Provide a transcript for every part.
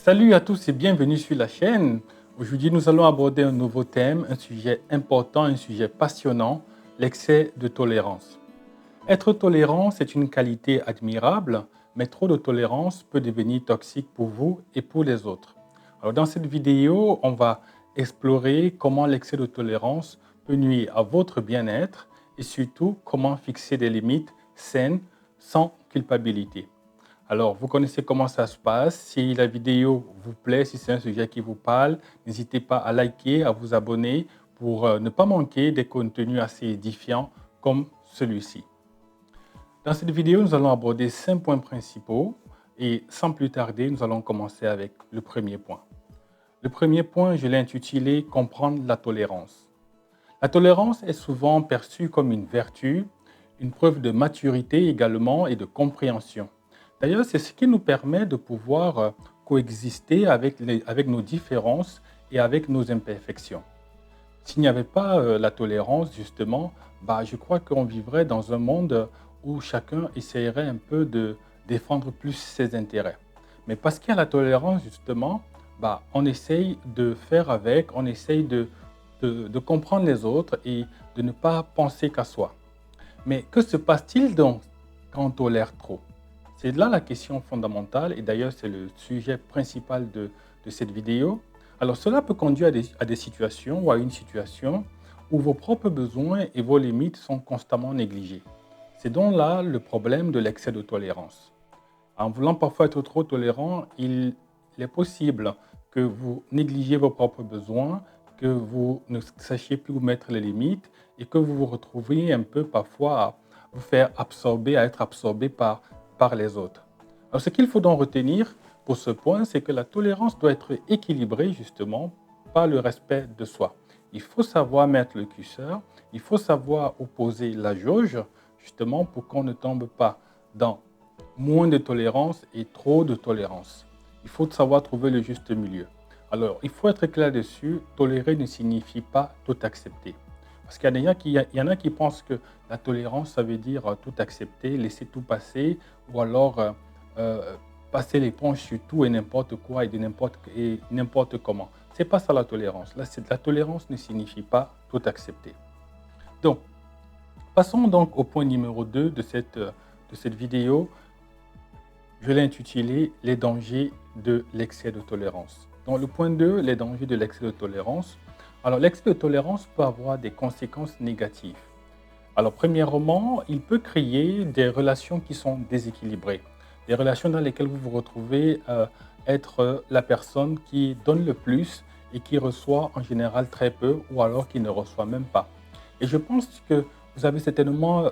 Salut à tous et bienvenue sur la chaîne. Aujourd'hui, nous allons aborder un nouveau thème, un sujet important, un sujet passionnant, l'excès de tolérance. Être tolérant, c'est une qualité admirable, mais trop de tolérance peut devenir toxique pour vous et pour les autres. Alors, dans cette vidéo, on va explorer comment l'excès de tolérance peut nuire à votre bien-être et surtout comment fixer des limites saines sans culpabilité. Alors, vous connaissez comment ça se passe. Si la vidéo vous plaît, si c'est un sujet qui vous parle, n'hésitez pas à liker, à vous abonner pour ne pas manquer des contenus assez édifiants comme celui-ci. Dans cette vidéo, nous allons aborder 5 points principaux et sans plus tarder, nous allons commencer avec le premier point. Le premier point, je l'ai intitulé « Comprendre la tolérance ». La tolérance est souvent perçue comme une vertu, une preuve de maturité également et de compréhension. D'ailleurs, c'est ce qui nous permet de pouvoir coexister avec nos différences et avec nos imperfections. S'il n'y avait pas la tolérance, justement, je crois qu'on vivrait dans un monde où chacun essaierait un peu de défendre plus ses intérêts. Mais parce qu'il y a la tolérance, justement, on essaye de faire avec, on essaye de comprendre les autres et de ne pas penser qu'à soi. Mais que se passe-t-il donc quand on tolère trop? C'est là la question fondamentale et d'ailleurs c'est le sujet principal de cette vidéo. Alors cela peut conduire à des situations ou à une situation où vos propres besoins et vos limites sont constamment négligés. C'est donc là le problème de l'excès de tolérance. En voulant parfois être trop tolérant, il est possible que vous négligiez vos propres besoins, que vous ne sachiez plus où mettre les limites et que vous vous retrouviez un peu parfois à vous faire absorber, à être absorbé par les autres. Alors, ce qu'il faut donc retenir pour ce point, c'est que la tolérance doit être équilibrée justement par le respect de soi. Il faut savoir mettre le curseur, il faut savoir opposer la jauge justement pour qu'on ne tombe pas dans moins de tolérance et trop de tolérance. Il faut savoir trouver le juste milieu. Alors, il faut être clair dessus, tolérer ne signifie pas tout accepter. Parce qu'il y en a qui pensent que la tolérance, ça veut dire tout accepter, laisser tout passer, ou alors passer l'éponge sur tout et n'importe quoi et n'importe comment. Ce n'est pas ça la tolérance. La tolérance ne signifie pas tout accepter. Donc, passons donc au point numéro 2 de cette vidéo. Je l'ai intitulé « Les dangers de l'excès de tolérance ». Dans le point 2, les dangers de l'excès de tolérance. Alors, l'excès de tolérance peut avoir des conséquences négatives. Alors, premièrement, il peut créer des relations qui sont déséquilibrées. Des relations dans lesquelles vous vous retrouvez être la personne qui donne le plus et qui reçoit en général très peu ou alors qui ne reçoit même pas. Et je pense que vous avez certainement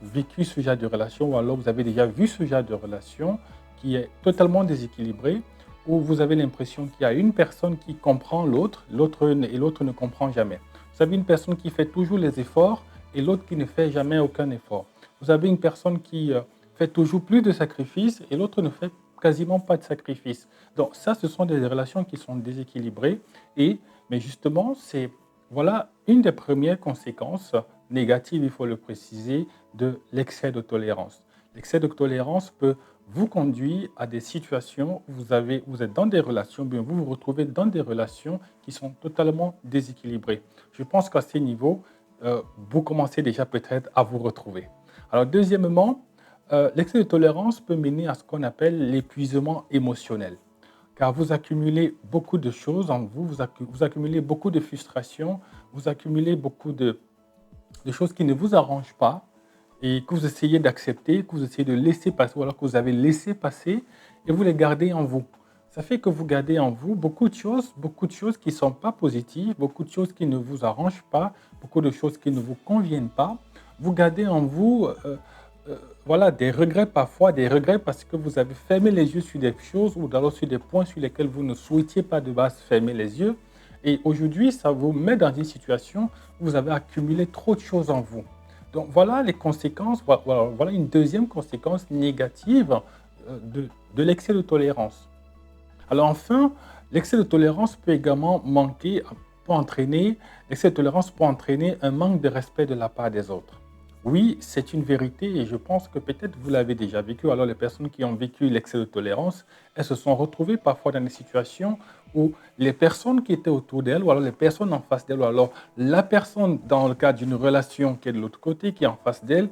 vécu ce genre de relation ou alors vous avez déjà vu ce genre de relation qui est totalement déséquilibré où vous avez l'impression qu'il y a une personne qui comprend l'autre et l'autre ne comprend jamais. Vous avez une personne qui fait toujours les efforts et l'autre qui ne fait jamais aucun effort. Vous avez une personne qui fait toujours plus de sacrifices et l'autre ne fait quasiment pas de sacrifices. Donc ça, ce sont des relations qui sont déséquilibrées mais justement, c'est voilà une des premières conséquences négatives, il faut le préciser, de l'excès de tolérance. L'excès de tolérance peut vous conduire à des situations où vous êtes dans des relations, bien vous vous retrouvez dans des relations qui sont totalement déséquilibrées. Je pense qu'à ces niveaux, vous commencez déjà peut-être à vous retrouver. Alors deuxièmement, l'excès de tolérance peut mener à ce qu'on appelle l'épuisement émotionnel. Car vous accumulez beaucoup de choses en vous, vous accumulez beaucoup de frustrations, vous accumulez beaucoup de choses qui ne vous arrangent pas et que vous essayez d'accepter, que vous essayez de laisser passer, ou alors que vous avez laissé passer et vous les gardez en vous. Ça fait que vous gardez en vous beaucoup de choses qui ne sont pas positives, beaucoup de choses qui ne vous arrangent pas, beaucoup de choses qui ne vous conviennent pas. Vous gardez en vous des regrets parfois, des regrets parce que vous avez fermé les yeux sur des choses ou alors sur des points sur lesquels vous ne souhaitiez pas de base fermer les yeux. Et aujourd'hui, ça vous met dans une situation où vous avez accumulé trop de choses en vous. Donc voilà les conséquences, voilà une deuxième conséquence négative de l'excès de tolérance. Alors enfin, l'excès de tolérance peut également l'excès de tolérance peut entraîner un manque de respect de la part des autres. Oui, c'est une vérité et je pense que peut-être vous l'avez déjà vécu. Alors les personnes qui ont vécu l'excès de tolérance, elles se sont retrouvées parfois dans des situations où les personnes qui étaient autour d'elles, ou alors les personnes en face d'elles, ou alors la personne dans le cadre d'une relation qui est de l'autre côté, qui est en face d'elle,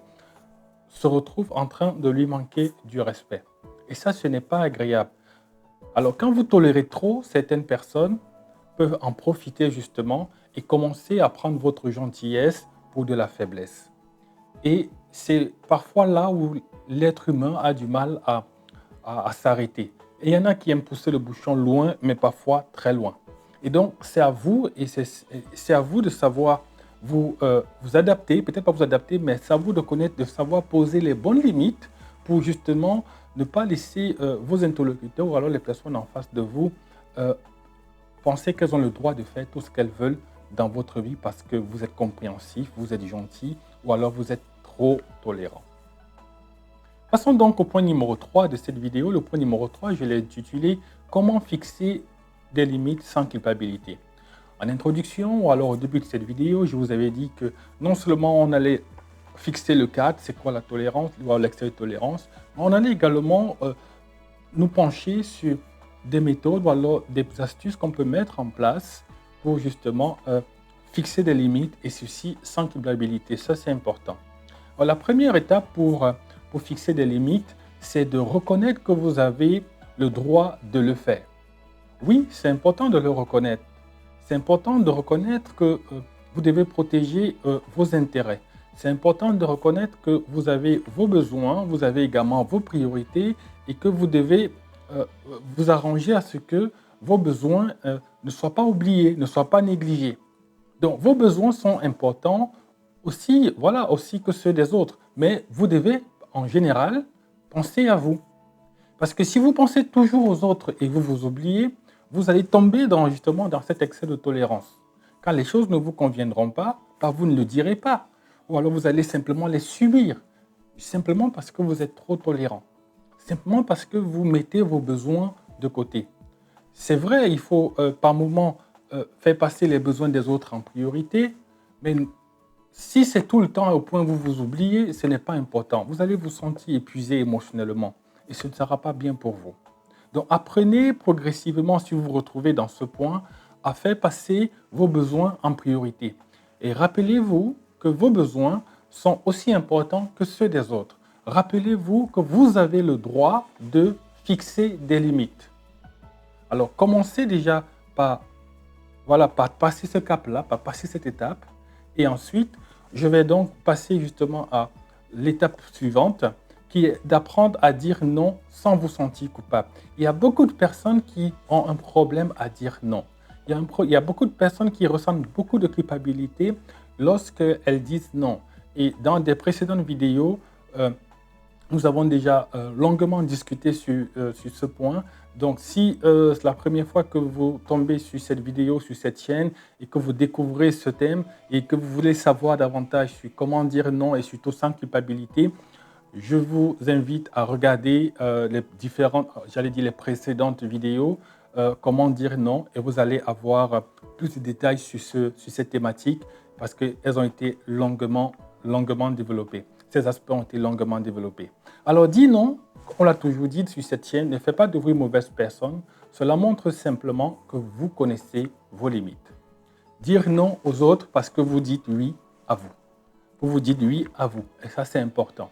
se retrouve en train de lui manquer du respect. Et ça, ce n'est pas agréable. Alors quand vous tolérez trop, certaines personnes peuvent en profiter justement et commencer à prendre votre gentillesse pour de la faiblesse. Et c'est parfois là où l'être humain a du mal à s'arrêter. Et il y en a qui aiment pousser le bouchon loin, mais parfois très loin. Et donc, c'est à vous, et c'est à vous de savoir vous adapter, peut-être pas vous adapter, mais c'est à vous de connaître, de savoir poser les bonnes limites pour justement ne pas laisser vos interlocuteurs ou alors les personnes en face de vous euh, penser qu'elles ont le droit de faire tout ce qu'elles veulent dans votre vie parce que vous êtes compréhensif, vous êtes gentil ou alors vous êtes trop tolérant. Passons donc au point numéro 3 de cette vidéo. Le point numéro 3, je l'ai intitulé « Comment fixer des limites sans culpabilité ». En introduction ou alors au début de cette vidéo, je vous avais dit que non seulement on allait fixer le cadre, c'est quoi la tolérance, ou l'excès de tolérance, mais on allait également nous pencher sur des méthodes ou alors des astuces qu'on peut mettre en place pour justement fixer des limites et ceci sans culpabilité. Ça, c'est important. Alors, la première étape pour fixer des limites, c'est de reconnaître que vous avez le droit de le faire. Oui, c'est important de le reconnaître. C'est important de reconnaître que vous devez protéger vos intérêts. C'est important de reconnaître que vous avez vos besoins, vous avez également vos priorités et que vous devez vous arranger à ce que vos besoins ne soient pas oubliés, ne soient pas négligés. Donc, vos besoins sont importants aussi, voilà, aussi que ceux des autres. Mais vous devez, en général, penser à vous. Parce que si vous pensez toujours aux autres et vous vous oubliez, vous allez tomber justement dans cet excès de tolérance. Quand les choses ne vous conviendront pas, vous ne le direz pas. Ou alors vous allez simplement les subir. Simplement parce que vous êtes trop tolérant. Simplement parce que vous mettez vos besoins de côté. C'est vrai, il faut par moment faire passer les besoins des autres en priorité, mais si c'est tout le temps au point où vous vous oubliez, ce n'est pas important. Vous allez vous sentir épuisé émotionnellement et ce ne sera pas bien pour vous. Donc apprenez progressivement, si vous vous retrouvez dans ce point, à faire passer vos besoins en priorité. Et rappelez-vous que vos besoins sont aussi importants que ceux des autres. Rappelez-vous que vous avez le droit de fixer des limites. Alors commencez déjà par passer ce cap-là, par passer cette étape. Et ensuite, je vais donc passer justement à l'étape suivante, qui est d'apprendre à dire non sans vous sentir coupable. Il y a beaucoup de personnes qui ont un problème à dire non. Il y a beaucoup de personnes qui ressentent beaucoup de culpabilité lorsqu'elles disent non. Et dans des précédentes vidéos, nous avons déjà longuement discuté sur ce point. Donc, si c'est la première fois que vous tombez sur cette vidéo, sur cette chaîne, et que vous découvrez ce thème, et que vous voulez savoir davantage sur comment dire non et surtout sans culpabilité, je vous invite à regarder les précédentes vidéos, comment dire non, et vous allez avoir plus de détails sur cette thématique parce qu'elles ont été longuement développées. Ces aspects ont été longuement développés. Alors, dis non, on l'a toujours dit sur cette chaîne, ne faites pas de vous une mauvaise personne. Cela montre simplement que vous connaissez vos limites. Dire non aux autres parce que vous dites oui à vous. Vous dites oui à vous, et ça c'est important.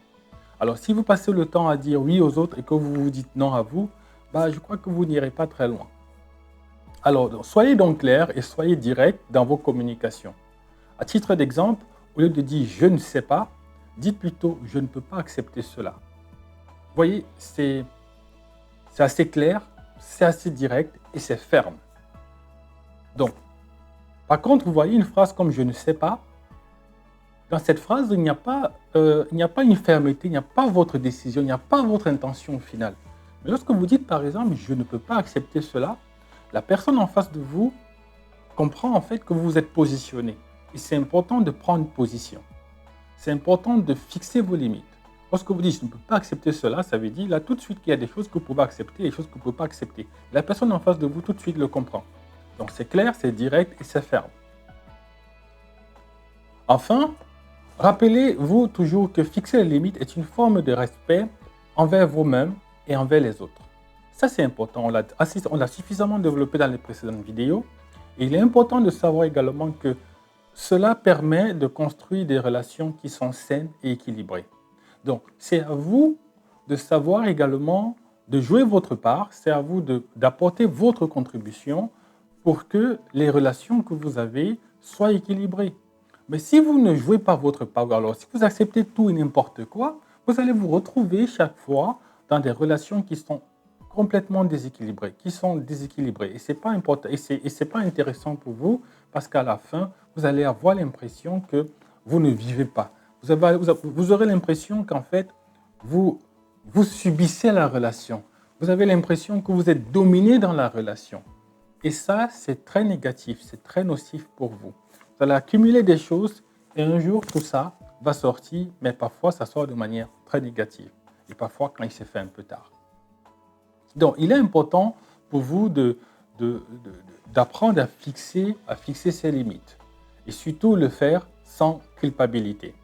Alors, si vous passez le temps à dire oui aux autres et que vous vous dites non à vous, je crois que vous n'irez pas très loin. Alors, soyez donc clair et soyez direct dans vos communications. À titre d'exemple, au lieu de dire « je ne sais pas », dites plutôt « je ne peux pas accepter cela ». Vous voyez, c'est assez clair, c'est assez direct et c'est ferme. Donc, par contre, vous voyez une phrase comme « je ne sais pas », dans cette phrase, il n'y a pas une fermeté, il n'y a pas votre décision, il n'y a pas votre intention au final. Mais lorsque vous dites par exemple « je ne peux pas accepter cela », la personne en face de vous comprend en fait que vous vous êtes positionné. Et c'est important de prendre position. C'est important de fixer vos limites. Lorsque vous dites « je ne peux pas accepter cela », ça veut dire là tout de suite qu'il y a des choses que vous pouvez accepter et des choses que vous ne pouvez pas accepter. La personne en face de vous tout de suite le comprend. Donc c'est clair, c'est direct et c'est ferme. Enfin, Rappelez-vous toujours que fixer les limites est une forme de respect envers vous-même et envers les autres. Ça, c'est important. On l'a suffisamment développé dans les précédentes vidéos. Et il est important de savoir également que cela permet de construire des relations qui sont saines et équilibrées. Donc, c'est à vous de savoir également de jouer votre part, c'est à vous d'apporter votre contribution pour que les relations que vous avez soient équilibrées. Mais si vous ne jouez pas votre part, alors si vous acceptez tout et n'importe quoi, vous allez vous retrouver chaque fois dans des relations qui sont complètement déséquilibrées, et c'est pas important, et c'est pas intéressant pour vous parce qu'à la fin, vous allez avoir l'impression que vous ne vivez pas. Vous aurez l'impression qu'en fait, vous, vous subissez la relation. Vous avez l'impression que vous êtes dominé dans la relation. Et ça, c'est très négatif, c'est très nocif pour vous. Vous allez accumuler des choses et un jour, tout ça va sortir, mais parfois, ça sort de manière très négative. Et parfois, quand il s'est fait un peu tard. Donc, il est important pour vous d'apprendre à fixer ses limites. Et surtout, le faire sans culpabilité.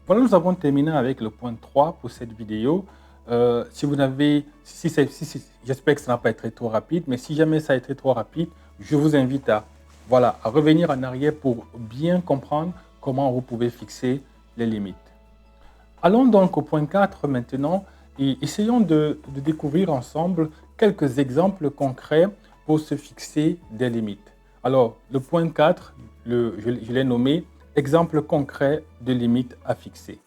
Voilà, nous avons terminé avec le point 3 pour cette vidéo. J'espère que ça n'a pas été trop rapide, mais si jamais ça a été trop rapide, je vous invite à revenir en arrière pour bien comprendre comment vous pouvez fixer les limites. Allons donc au point 4 maintenant et essayons de découvrir ensemble quelques exemples concrets pour se fixer des limites. Alors, le point 4, je l'ai nommé « Exemple concret de limites à fixer ».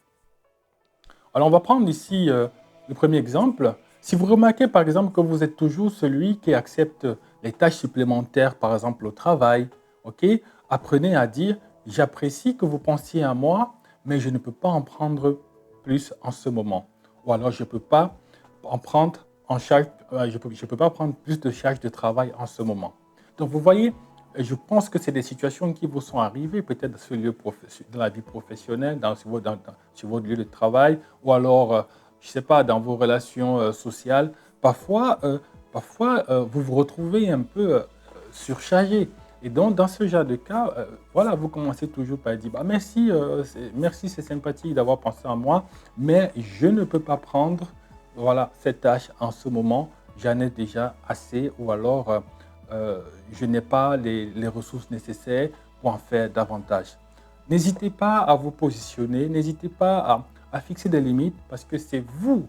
Alors, on va prendre ici le premier exemple. Si vous remarquez par exemple que vous êtes toujours celui qui accepte les tâches supplémentaires, par exemple au travail, ok, apprenez à dire « J'apprécie que vous pensiez à moi, mais je ne peux pas en prendre plus en ce moment. » Ou alors, je ne peux pas en prendre en charge, je peux pas prendre plus de charge de travail en ce moment. Donc, vous voyez, je pense que c'est des situations qui vous sont arrivées, peut-être dans la vie professionnelle, sur votre lieu de travail, ou alors, je ne sais pas, dans vos relations sociales. Parfois, vous vous retrouvez un peu surchargé. Et donc, dans ce genre de cas, vous commencez toujours par dire merci, merci, c'est sympathique d'avoir pensé à moi, mais je ne peux pas prendre cette tâche en ce moment, j'en ai déjà assez, ou alors je n'ai pas les ressources nécessaires pour en faire davantage. N'hésitez pas à vous positionner, n'hésitez pas à fixer des limites parce que c'est vous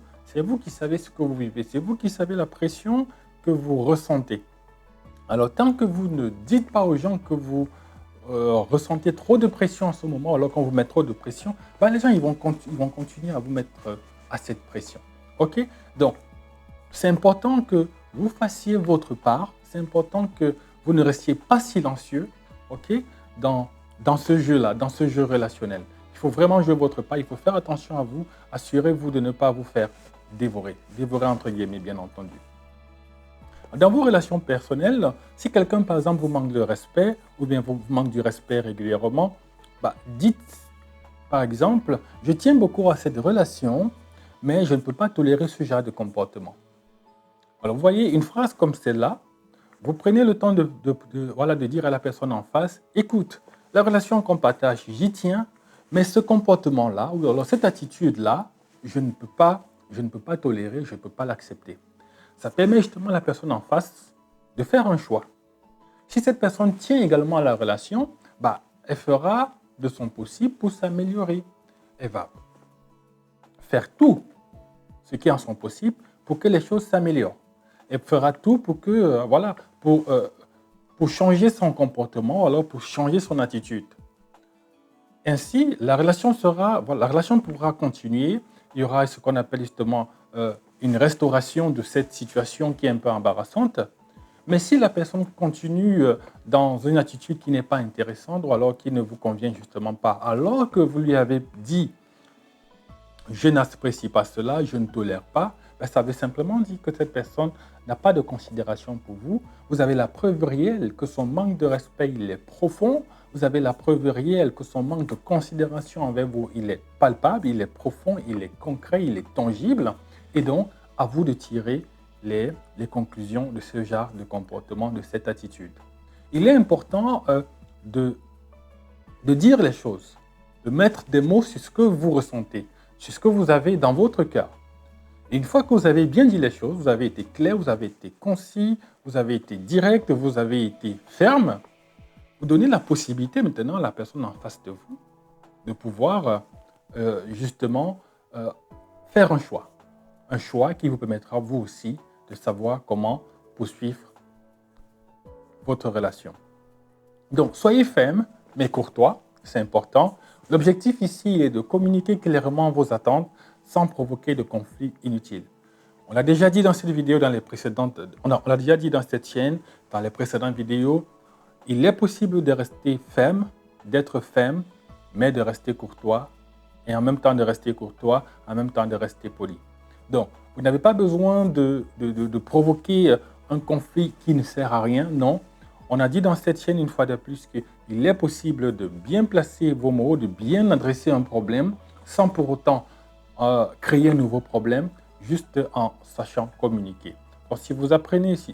qui savez ce que vous vivez, c'est vous qui savez la pression que vous ressentez. Alors, tant que vous ne dites pas aux gens que vous ressentez trop de pression en ce moment, alors qu'on vous met trop de pression, les gens ils vont continuer à vous mettre à cette pression. Ok? Donc, c'est important que vous fassiez votre part, c'est important que vous ne restiez pas silencieux, ok, dans ce jeu-là, dans ce jeu relationnel. Il faut vraiment jouer votre part, il faut faire attention à vous, assurez-vous de ne pas vous faire dévorer entre guillemets, bien entendu. Dans vos relations personnelles, si quelqu'un, par exemple, vous manque de respect, ou bien vous manque du respect régulièrement, dites, par exemple, « Je tiens beaucoup à cette relation, mais je ne peux pas tolérer ce genre de comportement. » Alors, vous voyez, une phrase comme celle-là, vous prenez le temps de dire à la personne en face, « Écoute, la relation qu'on partage, j'y tiens, mais ce comportement-là, ou alors cette attitude-là, je ne peux pas tolérer, je ne peux pas l'accepter. » Ça permet justement à la personne en face de faire un choix. Si cette personne tient également à la relation, elle fera de son possible pour s'améliorer. Elle va faire tout ce qui est en son possible pour que les choses s'améliorent. Elle fera tout pour que, pour changer son comportement, alors pour changer son attitude. Ainsi, la relation pourra continuer. Il y aura ce qu'on appelle justement une restauration de cette situation qui est un peu embarrassante. Mais si la personne continue dans une attitude qui n'est pas intéressante ou alors qui ne vous convient justement pas, alors que vous lui avez dit « je n'apprécie pas cela, je ne tolère pas », ça veut simplement dire que cette personne n'a pas de considération pour vous. Vous avez la preuve réelle que son manque de respect, il est profond. Vous avez la preuve réelle que son manque de considération envers vous, il est palpable, il est profond, il est concret, il est tangible. Et donc, à vous de tirer les conclusions de ce genre de comportement, de cette attitude. Il est important de dire les choses. de mettre des mots sur ce que vous ressentez, sur ce que vous avez dans votre cœur. Et une fois que vous avez bien dit les choses, vous avez été clair, vous avez été concis, vous avez été direct, vous avez été ferme, vous donnez la possibilité maintenant à la personne en face de vous de pouvoir justement faire un choix. Un choix qui vous permettra vous aussi de savoir comment poursuivre votre relation. Donc, soyez ferme, mais courtois, c'est important. L'objectif ici est de communiquer clairement vos attentes sans provoquer de conflits inutiles. On l'a déjà dit dans cette vidéo, dans les précédentes, on l'a déjà dit dans cette chaîne, dans les précédentes vidéos, il est possible de rester ferme, d'être ferme, mais de rester courtois, et en même temps de rester courtois, en même temps de rester poli. Donc, vous n'avez pas besoin de provoquer un conflit qui ne sert à rien, non. On a dit dans cette chaîne une fois de plus qu'il est possible de bien placer vos mots, de bien adresser un problème, sans pour autant créer un nouveau problème, juste en sachant communiquer. Donc, si vous apprenez, si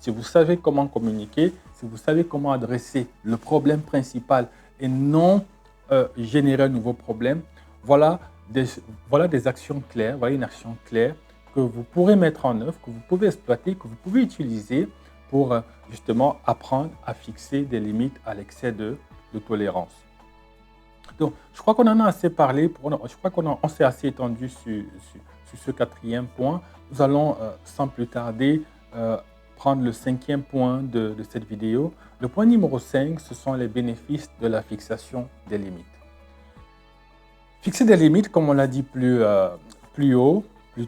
vous savez comment communiquer, si vous savez comment adresser le problème principal et non générer un nouveau problème, voilà des actions claires, voilà une action claire que vous pourrez mettre en œuvre, que vous pouvez exploiter, que vous pouvez utiliser pour justement apprendre à fixer des limites à l'excès de tolérance. Donc, je crois qu'on en a assez parlé, je crois qu'on s'est assez étendu sur ce quatrième point. Nous allons sans plus tarder prendre le cinquième point de cette vidéo. Le point numéro 5, ce sont les bénéfices de la fixation des limites. Fixer des limites, comme on l'a dit plus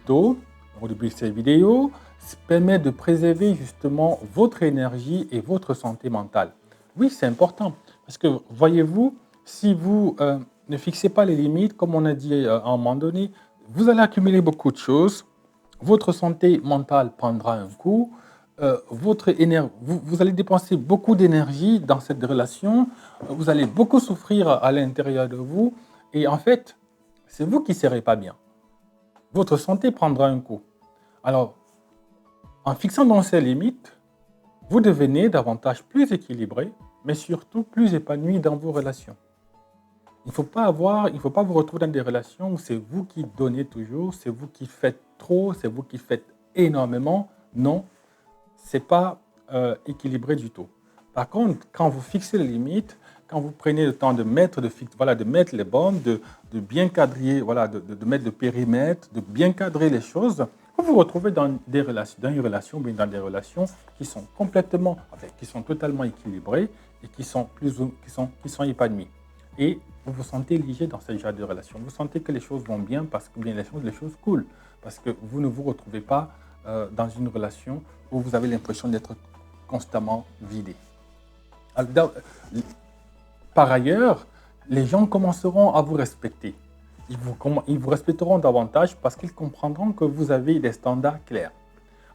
tôt, au début de cette vidéo, permet de préserver justement votre énergie et votre santé mentale. Oui, c'est important, parce que voyez-vous, si vous ne fixez pas les limites, comme on a dit à un moment donné, vous allez accumuler beaucoup de choses, votre santé mentale prendra un coup, vous allez dépenser beaucoup d'énergie dans cette relation, vous allez beaucoup souffrir à l'intérieur de vous, et en fait, c'est vous qui ne serez pas bien. Votre santé prendra un coup. Alors, en fixant donc ces limites, vous devenez davantage plus équilibré, mais surtout plus épanoui dans vos relations. Il ne faut pas vous retrouver dans des relations où c'est vous qui donnez toujours, c'est vous qui faites trop, c'est vous qui faites énormément. Non, ce n'est pas équilibré du tout. Par contre, quand vous fixez les limites, quand vous prenez le temps de mettre les bornes, de bien cadrer, de mettre le périmètre, de bien cadrer les choses, vous vous retrouvez dans une relation qui sont totalement équilibrées et qui sont épanouies. Et vous vous sentez léger dans ce genre de relation. Vous sentez que les choses vont bien parce que les choses coulent. Parce que vous ne vous retrouvez pas dans une relation où vous avez l'impression d'être constamment vidé. Par ailleurs, les gens commenceront à vous respecter. Ils vous respecteront davantage parce qu'ils comprendront que vous avez des standards clairs.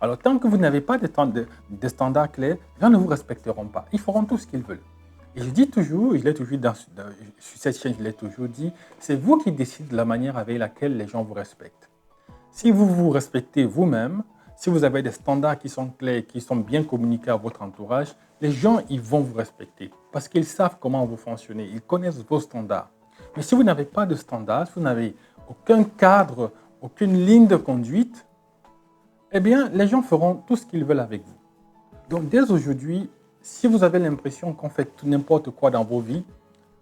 Alors, tant que vous n'avez pas des standards clairs, les gens ne vous respecteront pas. Ils feront tout ce qu'ils veulent. Et je dis toujours, sur cette chaîne, je l'ai toujours dit, c'est vous qui décidez de la manière avec laquelle les gens vous respectent. Si vous vous respectez vous-même, si vous avez des standards qui sont clairs, qui sont bien communiqués à votre entourage, les gens ils vont vous respecter parce qu'ils savent comment vous fonctionnez, ils connaissent vos standards. Mais si vous n'avez pas de standards, si vous n'avez aucun cadre, aucune ligne de conduite, eh bien, les gens feront tout ce qu'ils veulent avec vous. Donc, dès aujourd'hui, si vous avez l'impression qu'on fait tout n'importe quoi dans vos vies,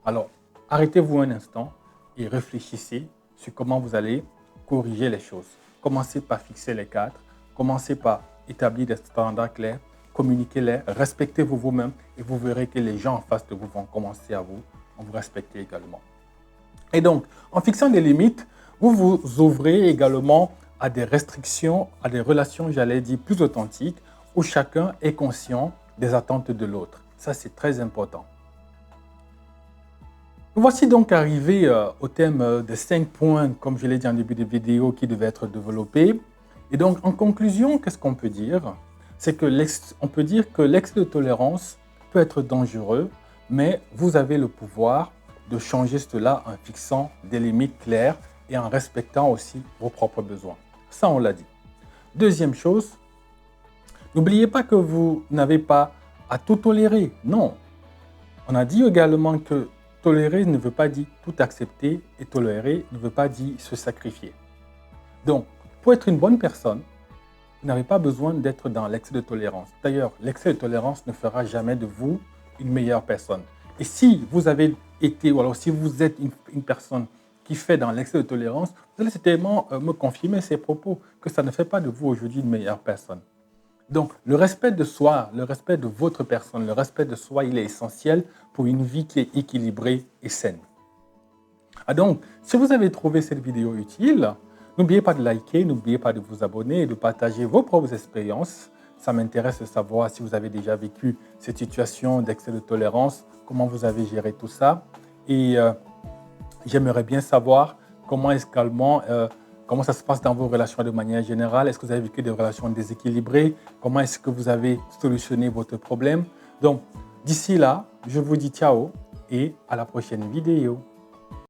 alors arrêtez-vous un instant et réfléchissez sur comment vous allez corriger les choses. Commencez par fixer les cadres, commencez par établir des standards clairs, communiquez-les, respectez-vous vous-même et vous verrez que les gens en face de vous vont commencer à vous respecter également. Et donc, en fixant des limites, vous vous ouvrez également à des restrictions, à des relations, j'allais dire, plus authentiques, où chacun est conscient des attentes de l'autre. Ça, c'est très important. Nous voici donc arrivés au thème des 5 points, comme je l'ai dit en début de vidéo, qui devaient être développés. Et donc, en conclusion, qu'est-ce qu'on peut dire? C'est que on peut dire que l'excès de tolérance peut être dangereux, mais vous avez le pouvoir de changer cela en fixant des limites claires et en respectant aussi vos propres besoins. Ça, on l'a dit. Deuxième chose, n'oubliez pas que vous n'avez pas à tout tolérer. Non. On a dit également que tolérer ne veut pas dire tout accepter et tolérer ne veut pas dire se sacrifier. Donc, pour être une bonne personne, vous n'avez pas besoin d'être dans l'excès de tolérance. D'ailleurs, l'excès de tolérance ne fera jamais de vous une meilleure personne. Et si vous avez été, ou alors si vous êtes une personne qui fait dans l'excès de tolérance, vous allez certainement me confirmer ces propos, que ça ne fait pas de vous aujourd'hui une meilleure personne. Donc, le respect de soi, le respect de votre personne, le respect de soi, il est essentiel pour une vie qui est équilibrée et saine. Donc, si vous avez trouvé cette vidéo utile, n'oubliez pas de liker, n'oubliez pas de vous abonner et de partager vos propres expériences. Ça m'intéresse de savoir si vous avez déjà vécu cette situation d'excès de tolérance, comment vous avez géré tout ça. Et j'aimerais bien savoir comment comment ça se passe dans vos relations de manière générale. Est-ce que vous avez vécu des relations déséquilibrées? Comment est-ce que vous avez solutionné votre problème? Donc, d'ici là, je vous dis ciao et à la prochaine vidéo.